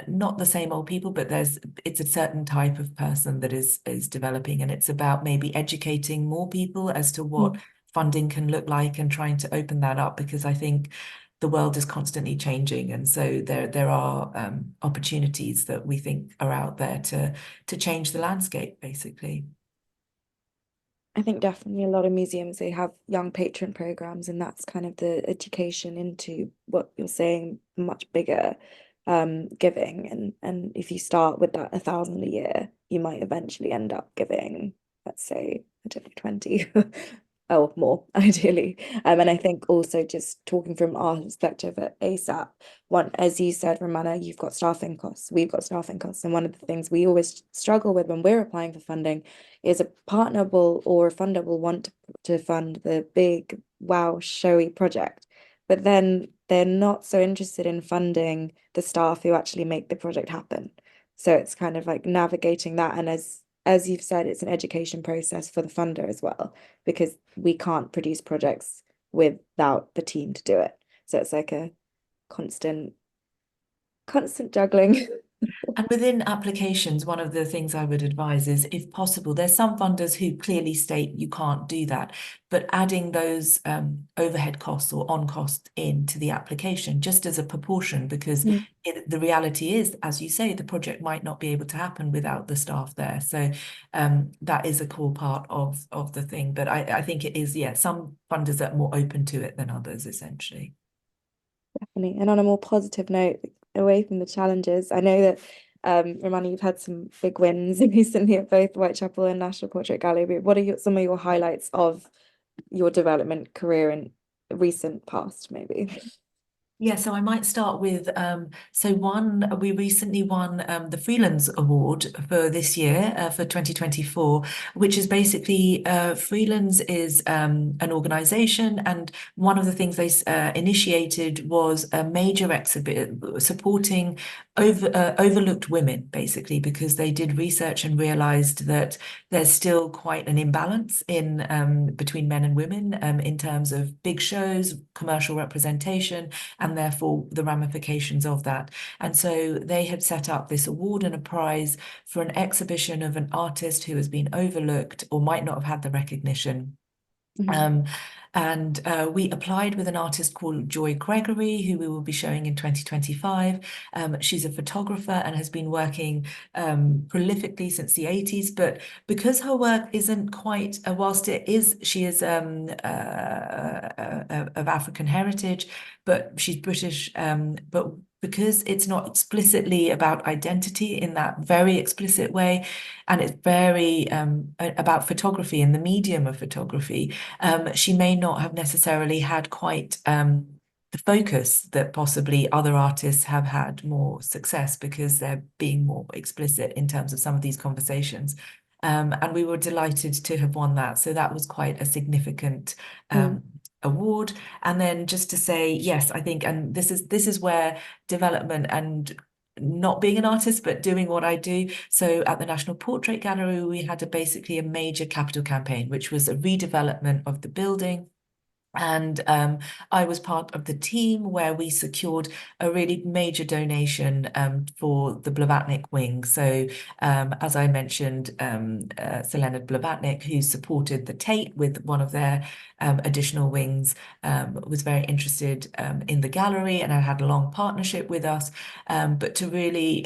not the same old people, but it's a certain type of person that is developing, and it's about maybe educating more people as to what funding can look like, and trying to open that up, because I think the world is constantly changing, and so there are opportunities that we think are out there to change the landscape basically. I think definitely a lot of museums, they have young patron programs, and that's kind of the education into what you're saying, much bigger giving. And if you start with that 1,000 a year, you might eventually end up giving, let's say, I don't know, 20 or more, ideally. And I think also just talking from our perspective at ASAP, as you said, Rummana, you've got staffing costs, we've got staffing costs. And one of the things we always struggle with when we're applying for funding is a partner or a funder will want to fund the big, wow, showy project, but then they're not so interested in funding the staff who actually make the project happen. So it's kind of like navigating that. And as you've said, it's an education process for the funder as well, because we can't produce projects without the team to do it. So it's like a constant juggling. And within applications, one of the things I would advise is, if possible, there's some funders who clearly state you can't do that, but adding those overhead costs or on cost into the application just as a proportion, because the reality is, as you say, the project might not be able to happen without the staff there. So that is a core part of the thing. But I think it is, yeah, some funders are more open to it than others, essentially. Definitely. And on a more positive note, away from the challenges, I know that Rummana, you've had some big wins recently at both Whitechapel and National Portrait Gallery. What are some of your highlights of your development career in recent past, maybe? Yeah, so I might start with, we recently won the Freelands Award for this year, for 2024, which is basically, Freelands is an organization, and one of the things they initiated was a major exhibit supporting overlooked women, basically, because they did research and realized that there's still quite an imbalance in between men and women in terms of big shows, commercial representation, and therefore the ramifications of that. And so they had set up this award and a prize for an exhibition of an artist who has been overlooked or might not have had the recognition. And we applied with an artist called Joy Gregory, who we will be showing in 2025. She's a photographer and has been working prolifically since the 80s, but because her work isn't quite, whilst she is of African heritage, but she's British, but because it's not explicitly about identity in that very explicit way, and it's very about photography and the medium of photography, she may not have necessarily had quite the focus that possibly other artists have had more success because they're being more explicit in terms of some of these conversations. And we were delighted to have won that. So that was quite a significant award. And then just to say, yes, I think, and this is where development and not being an artist, but doing what I do. So at the National Portrait Gallery, we had basically a major capital campaign, which was a redevelopment of the building. And I was part of the team where we secured a really major donation for the Blavatnik wing. So as I mentioned, Sir Leonard Blavatnik, who supported the Tate with one of their additional wings, was very interested in the gallery and had a long partnership with us. But to really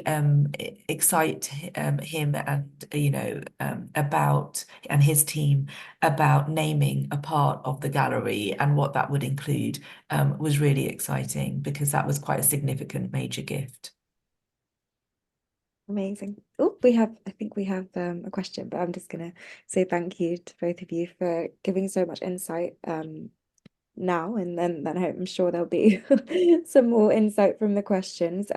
excite him and, about, and his team about naming a part of the gallery and what that would include was really exciting, because that was quite a significant major gift. Amazing. Oh, I think we have a question, but I'm just gonna say thank you to both of you for giving so much insight now, and then I'm sure there'll be some more insight from the questions.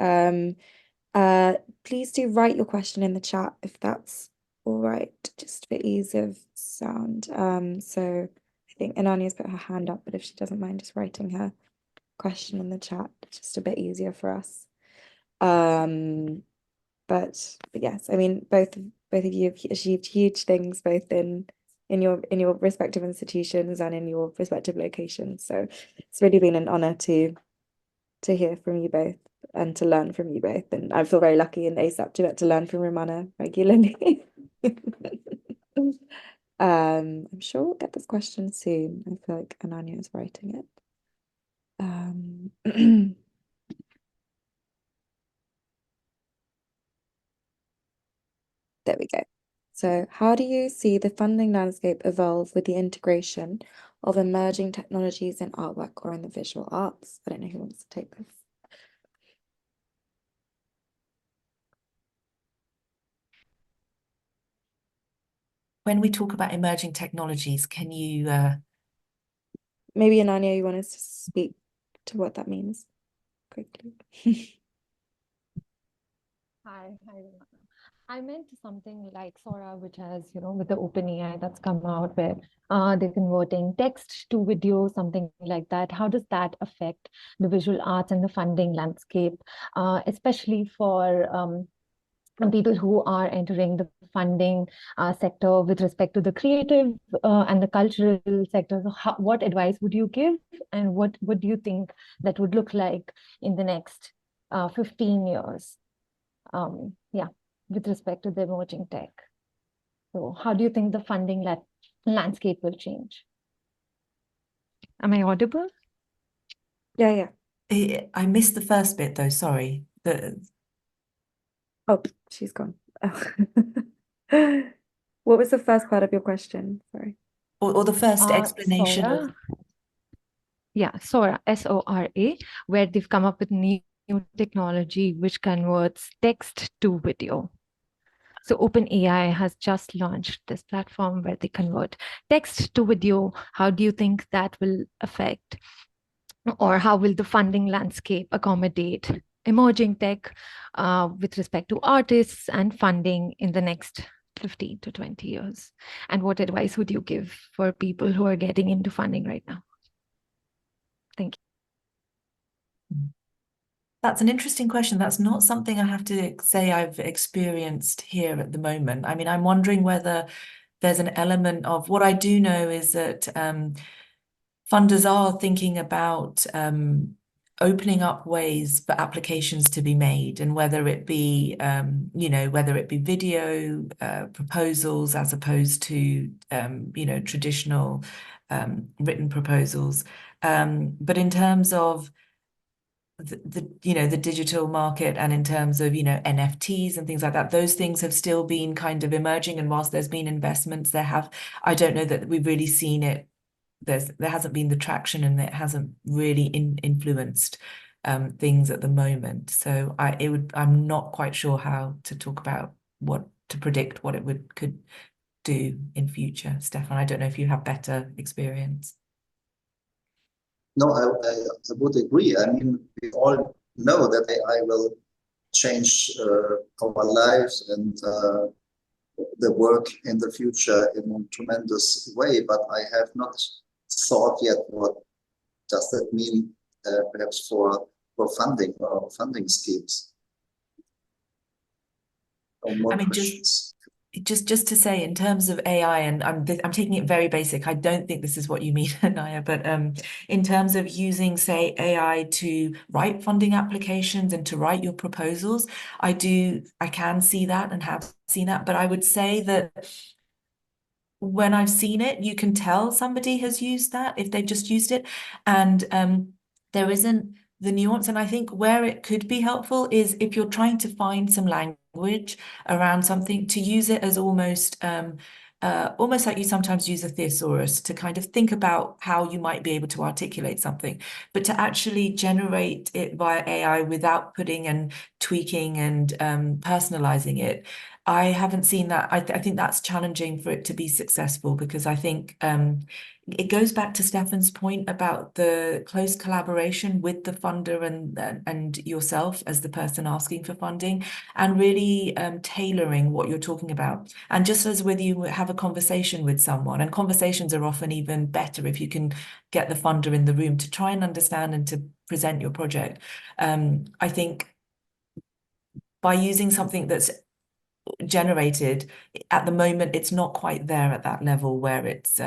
Please do write your question in the chat if that's all right, just for ease of sound. So I think Anania's put her hand up, but if she doesn't mind just writing her question in the chat, it's just a bit easier for us. But yes, I mean, both of you have achieved huge things, both in your respective institutions and in your respective locations. So it's really been an honor to hear from you both and to learn from you both. And I feel very lucky in ASAP to get to learn from Rummana regularly. I'm sure we'll get this question soon. I feel like Ananya is writing it. There we go. So how do you see the funding landscape evolve with the integration of emerging technologies in artwork or in the visual arts? I don't know who wants to take this. When we talk about emerging technologies, can you maybe Ananya, you want us to speak to what that means quickly? Hi, Rummana. I meant something like Sora, which has, with the OpenAI that's come out, where they're converting text to video, something like that. How does that affect the visual arts and the funding landscape, especially for people who are entering the funding sector with respect to the creative and the cultural sector? So what advice would you give, and what do you think that would look like in the next 15 years? Yeah, with respect to the emerging tech. So how do you think the funding landscape will change? Am I audible? Yeah. I missed the first bit though, sorry. Oh, she's gone. Oh. What was the first part of your question? Sorry. Or the first explanation Sora. of... Yeah, Sora, SORA, where they've come up with new technology which converts text to video. So OpenAI has just launched this platform where they convert text to video. How do you think that will affect, or how will the funding landscape accommodate emerging tech with respect to artists and funding in the next 15 to 20 years? And what advice would you give for people who are getting into funding right now? Thank you. That's an interesting question. That's not something I have to say I've experienced here at the moment. I mean, I'm wondering whether there's an element of... What I do know is that funders are thinking about opening up ways for applications to be made, and whether it be, whether it be video proposals as opposed to, traditional written proposals. But in terms of the digital market, and in terms of NFTs and things like that, those things have still been kind of emerging, and whilst there's been investments, I don't know that we've really seen it. There hasn't been the traction, and it hasn't really influenced things at the moment. So I'm not quite sure how to talk about to predict what it could do in future. Stefan, I don't know if you have better experience. No, I would agree. I mean, we all know that AI will change our lives and the work in the future in a tremendous way, but I have not thought yet what does that mean perhaps for funding or funding schemes. Or more I mean, questions. Just to say, in terms of AI, and I'm taking it very basic. I don't think this is what you mean, Naya, but in terms of using, say, AI to write funding applications and to write your proposals, I can see that and have seen that. But I would say that when I've seen it, you can tell somebody has used that if they've just used it, and there isn't the nuance. And I think where it could be helpful is if you're trying to find some language around something, to use it as almost like you sometimes use a thesaurus to kind of think about how you might be able to articulate something, but to actually generate it via AI without putting and tweaking and personalizing it. I haven't seen that. I think that's challenging for it to be successful, because I think it goes back to Stefan's point about the close collaboration with the funder and yourself as the person asking for funding, and really tailoring what you're talking about. And just as whether you have a conversation with someone, and conversations are often even better if you can get the funder in the room to try and understand and to present your project. I think by using something that's generated at the moment, it's not quite there at that level where it's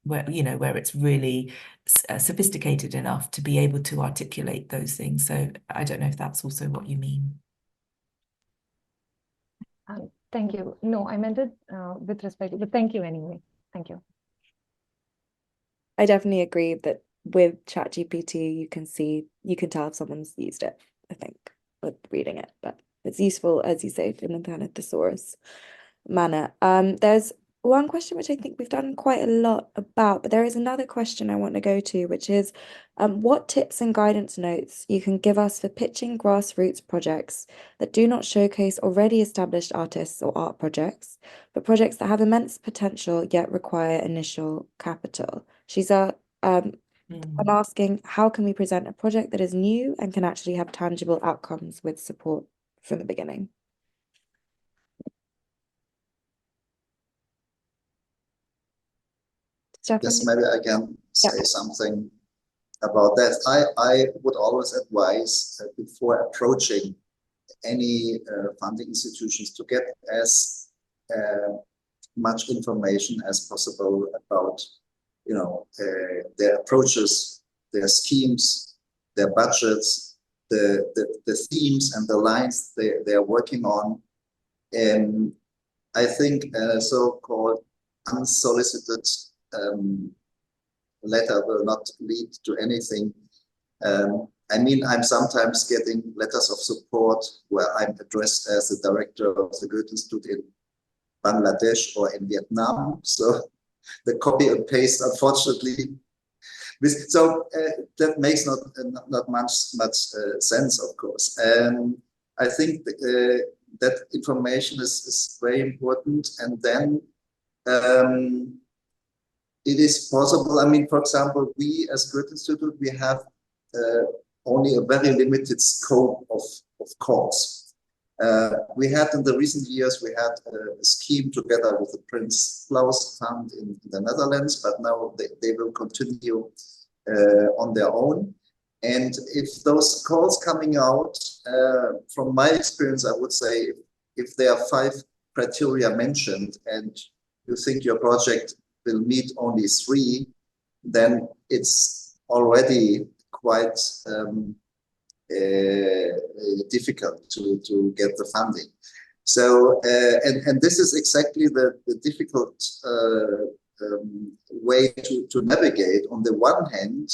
where it's really sophisticated enough to be able to articulate those things. So I don't know if that's also what you mean. Thank you. No, I meant it with respect, but thank you anyway. Thank you. I definitely agree that with ChatGPT, you can tell if someone's used it, I think, with reading it, but it's useful, as you say, in the kind of thesaurus manner. There's one question which I think we've done quite a lot about, but there is another question I want to go to, which is what tips and guidance notes you can give us for pitching grassroots projects that do not showcase already established artists or art projects, but projects that have immense potential yet require initial capital. She's I'm asking, how can we present a project that is new and can actually have tangible outcomes with support from the beginning? Stefan? Yes, maybe I can say Yeah. something about that. I would always advise before approaching any funding institutions to get as much information as possible about their approaches, their schemes, their budgets, the themes and the lines they are working on. And I think so-called unsolicited letter will not lead to anything. I mean, I'm sometimes getting letters of support where I'm addressed as the director of the Goethe-Institut in Bangladesh or in Vietnam. So the copy and paste, unfortunately. So that makes not much sense, of course. And I think that information is very important. And then it is possible. I mean, for example, we as Goethe-Institut, we have only a very limited scope of calls. We had in the recent years, we had a scheme together with the Prince Claus Fund in the Netherlands, but now they will continue on their own. And if those calls coming out, from my experience, I would say if there are 5 criteria mentioned and you think your project will meet only 3, then it's already quite difficult to get the funding. So and this is exactly the difficult way to navigate. On the one hand,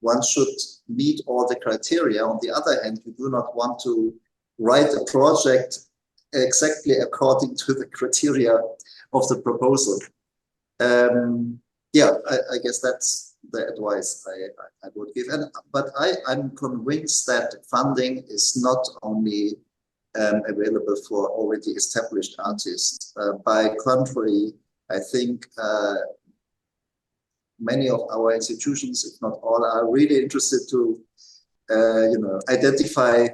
one should meet all the criteria. On the other hand, you do not want to write a project exactly according to the criteria of the proposal. Yeah, I guess that's the advice I would give. But I'm convinced that funding is not only available for already established artists. By contrary, I think many of our institutions, if not all, are really interested to identify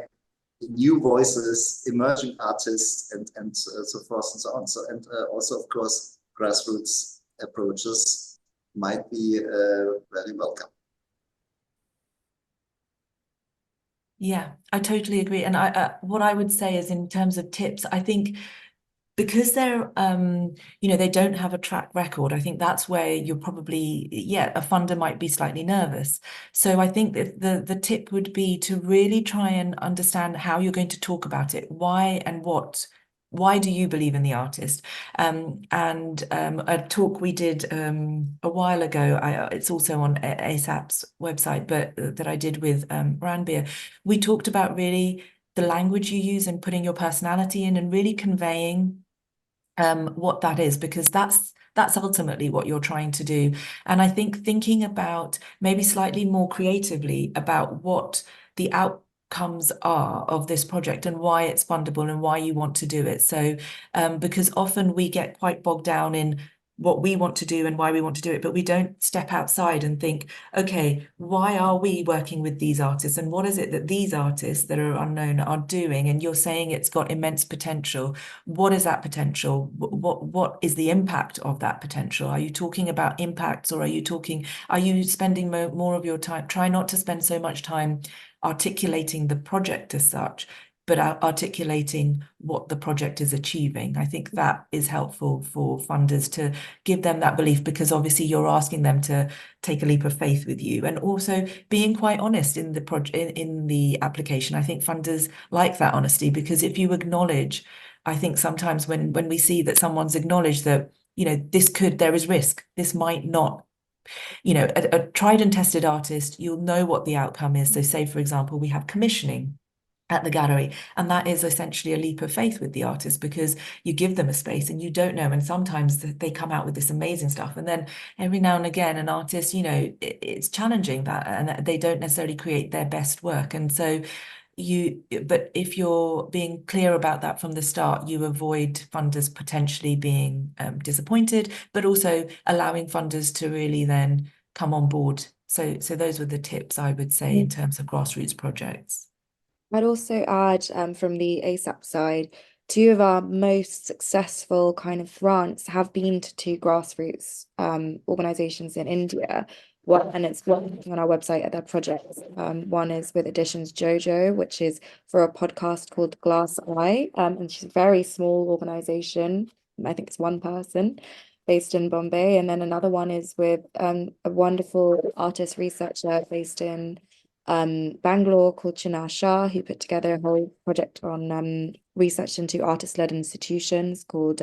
new voices, emerging artists, and so forth and so on. So, and also, of course, grassroots approaches might be very welcome. Yeah, I totally agree. And what I would say is, in terms of tips, I think because they're they don't have a track record, I think that's where you're probably, a funder might be slightly nervous. So I think that the tip would be to really try and understand how you're going to talk about it, why and what. Why do you believe in the artist? A talk we did a while ago, it's also on ASAP's website, but that I did with Ranbir, we talked about really the language you use and putting your personality in and really conveying what that is, because that's ultimately what you're trying to do. And I think thinking about maybe slightly more creatively about what the outcomes are of this project and why it's fundable and why you want to do it. So because often we get quite bogged down in what we want to do and why we want to do it, but we don't step outside and think, okay, why are we working with these artists, and what is it that these artists that are unknown are doing? And you're saying it's got immense potential. What is that potential? What is the impact of that potential? Are you talking about impacts, or are you spending more of your time? Try not to spend so much time articulating the project as such, but articulating what the project is achieving. I think that is helpful for funders to give them that belief, because obviously you're asking them to take a leap of faith with you, and also being quite honest in the project, in the application. I think funders like that honesty, because if you acknowledge, I think sometimes when we see that someone's acknowledged that, there is risk, this might not, a tried and tested artist, you'll know what the outcome is. So say, for example, we have commissioning at the gallery, and that is essentially a leap of faith with the artist, because you give them a space and you don't know, and sometimes they come out with this amazing stuff, and then every now and again an artist, it's challenging that, and they don't necessarily create their best work. And so but if you're being clear about that from the start, you avoid funders potentially being disappointed, but also allowing funders to really then come on board. So those were the tips I would say in terms of grassroots projects. I'd also add from the ASAP side, 2 of our most successful kind of grants have been to 2 grassroots organizations in India. And it's working on our website at their projects. One is with Editions Jojo, which is for a podcast called Glass Eye, and she's a very small organization. I think it's 1 person based in Bombay. And then another one is with a wonderful artist researcher based in Bangalore called Chinar Shah, who put together a whole project on research into artist-led institutions called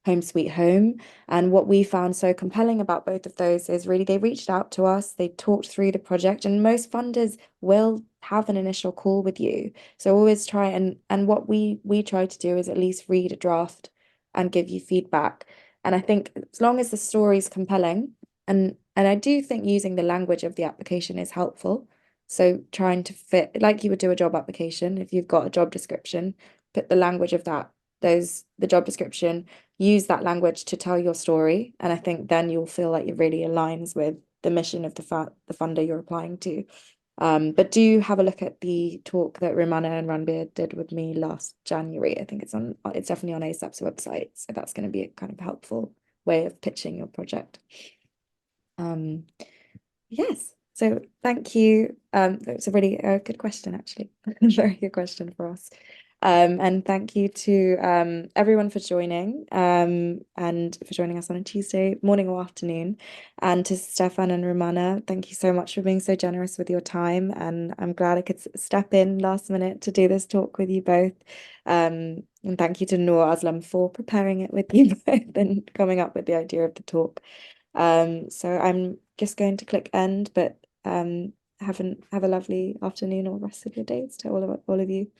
Home Sweet Home. And what we found so compelling about both of those is really they reached out to us, they talked through the project, and most funders will have an initial call with you. So always try and what we try to do is at least read a draft and give you feedback. And I think as long as the story is compelling, and I do think using the language of the application is helpful. So trying to fit, like you would do a job application, if you've got a job description, put the language of the job description, use that language to tell your story. And I think then you'll feel like it really aligns with the mission of the funder you're applying to. But do have a look at the talk that Rummana and Ranbir did with me last January. I think it's definitely on ASAP's website. So that's going to be a kind of helpful way of pitching your project. Yes. So thank you. It's a really good question, actually. Very good question for us. And thank you to everyone for joining and for joining us on a Tuesday morning or afternoon. And to Stefan and Rummana, thank you so much for being so generous with your time. And I'm glad I could step in last minute to do this talk with you both. And thank you to Noor Aslam for preparing it with you both and coming up with the idea of the talk. So I'm just going to click end, but have a lovely afternoon or rest of your days to all of you.